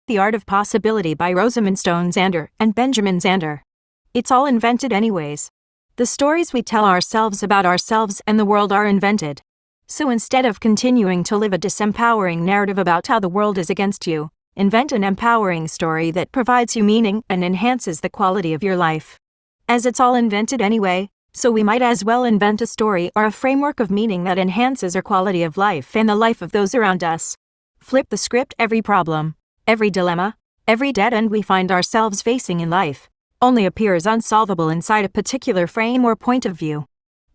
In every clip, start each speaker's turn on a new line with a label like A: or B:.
A: The Art of Possibility by Rosamund Zander and Benjamin Zander. It's all invented anyways. The stories we tell ourselves about ourselves and the world are invented. So instead of continuing to live a disempowering narrative about how the world is against you, invent an empowering story that provides you meaning and enhances the quality of your life. As it's all invented anyway, so we might as well invent a story or a framework of meaning that enhances our quality of life and the life of those around us. Flip the script. Every problem, every dilemma, every dead end we find ourselves facing in life only appears unsolvable inside a particular frame or point of view.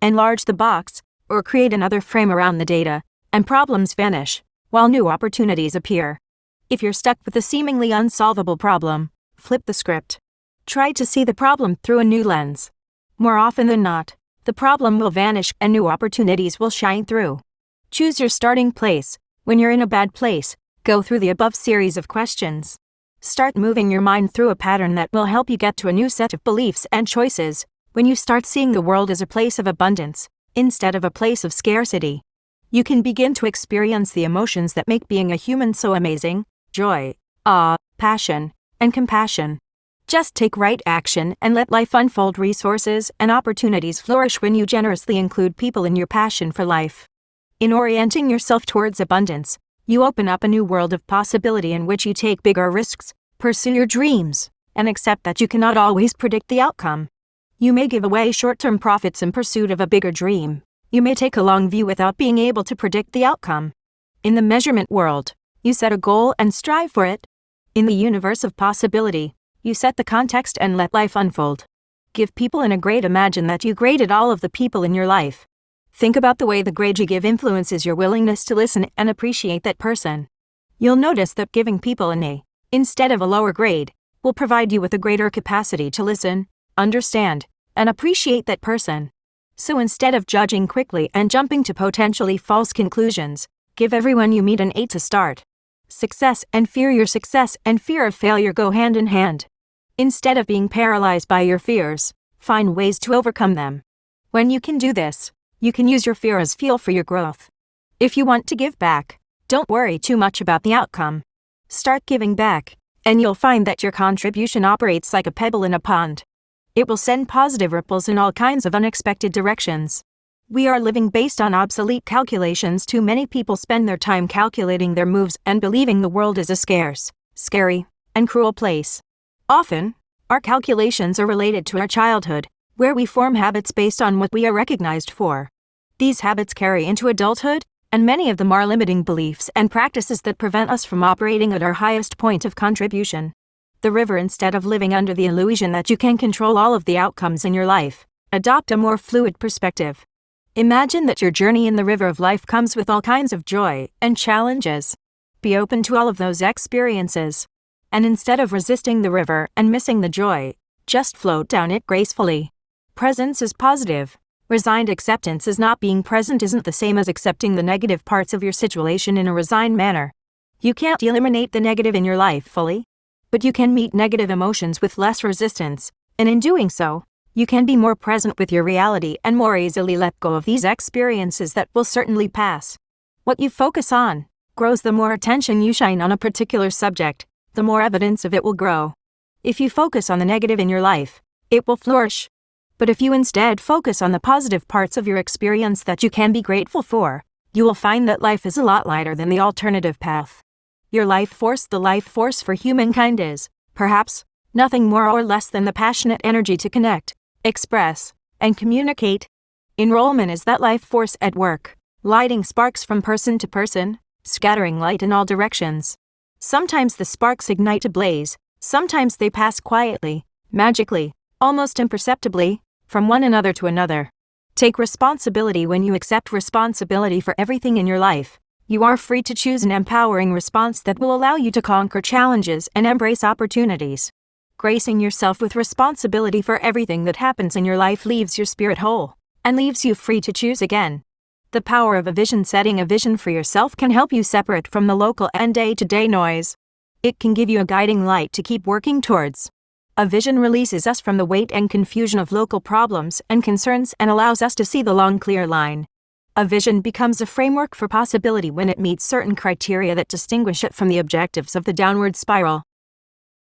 A: Enlarge the box, or create another frame around the data, and problems vanish, while new opportunities appear. If you're stuck with a seemingly unsolvable problem, flip the script. Try to see the problem through a new lens. More often than not, the problem will vanish and new opportunities will shine through. Choose your starting place. When you're in a bad place, go through the above series of questions. Start moving your mind through a pattern that will help you get to a new set of beliefs and choices. When you start seeing the world as a place of abundance, instead of a place of scarcity, you can begin to experience the emotions that make being a human so amazing: joy, awe, passion, and compassion. Just take right action and let life unfold. Resources and opportunities flourish when you generously include people in your passion for life. In orienting yourself towards abundance, you open up a new world of possibility in which you take bigger risks, pursue your dreams, and accept that you cannot always predict the outcome. You may give away short-term profits in pursuit of a bigger dream. You may take a long view without being able to predict the outcome. In the measurement world, you set a goal and strive for it. In the universe of possibility, you set the context and let life unfold. Give people in a grade. Imagine that you graded all of the people in your life. Think about the way the grade you give influences your willingness to listen and appreciate that person. You'll notice that giving people an A, instead of a lower grade, will provide you with a greater capacity to listen, understand, and appreciate that person. So instead of judging quickly and jumping to potentially false conclusions, give everyone you meet an A to start. Success and fear. Your success and fear of failure go hand in hand. Instead of being paralyzed by your fears, find ways to overcome them. When you can do this, you can use your fear as fuel for your growth. If you want to give back, don't worry too much about the outcome. Start giving back, and you'll find that your contribution operates like a pebble in a pond. It will send positive ripples in all kinds of unexpected directions. We are living based on obsolete calculations. Too many people spend their time calculating their moves and believing the world is a scarce, scary, and cruel place. Often, our calculations are related to our childhood, where we form habits based on what we are recognized for. These habits carry into adulthood, and many of them are limiting beliefs and practices that prevent us from operating at our highest point of contribution. The river. Instead of living under the illusion that you can control all of the outcomes in your life, adopt a more fluid perspective. Imagine that your journey in the river of life comes with all kinds of joy and challenges. Be open to all of those experiences. And instead of resisting the river and missing the joy, just float down it gracefully. Presence is positive. Resigned acceptance is not. Being present isn't the same as accepting the negative parts of your situation in a resigned manner. You can't eliminate the negative in your life fully, but you can meet negative emotions with less resistance, and in doing so, you can be more present with your reality and more easily let go of these experiences that will certainly pass. What you focus on grows. The more attention you shine on a particular subject, the more evidence of it will grow. If you focus on the negative in your life, it will flourish. But if you instead focus on the positive parts of your experience that you can be grateful for, you will find that life is a lot lighter than the alternative path. Your life force. The life force for humankind is, perhaps, nothing more or less than the passionate energy to connect, express, and communicate. Enrollment is that life force at work, lighting sparks from person to person, scattering light in all directions. Sometimes the sparks ignite a blaze, sometimes they pass quietly, magically, almost imperceptibly, from one another to another. Take responsibility. When you accept responsibility for everything in your life, you are free to choose an empowering response that will allow you to conquer challenges and embrace opportunities. Gracing yourself with responsibility for everything that happens in your life leaves your spirit whole, and leaves you free to choose again. The power of a vision. Setting a vision for yourself can help you separate from the local and day-to-day noise. It can give you a guiding light to keep working towards. A vision releases us from the weight and confusion of local problems and concerns and allows us to see the long, clear line. A vision becomes a framework for possibility when it meets certain criteria that distinguish it from the objectives of the downward spiral.